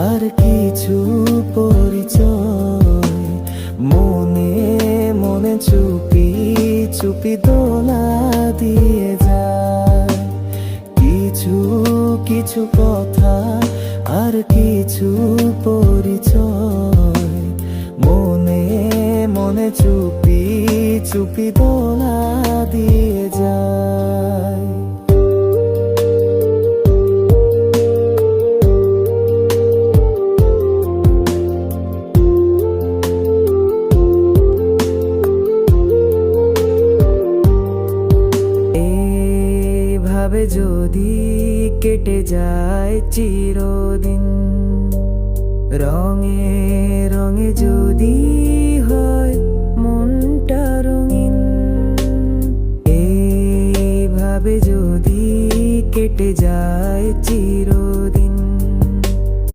আর কিছু পরিচয় মনে মনে চুপি চুপি দোলা দিয়ে যায়। কিছু কিছু কথা আর কিছু পরিচয় মনে মনে চুপি চুপি দোলা দিয়ে যায়। এভাবে যদি কেটে যায় চিরদিন, রঙে রঙে যদি হয় মনটা রঙিন, এইভাবে যদি কেটে যায় চির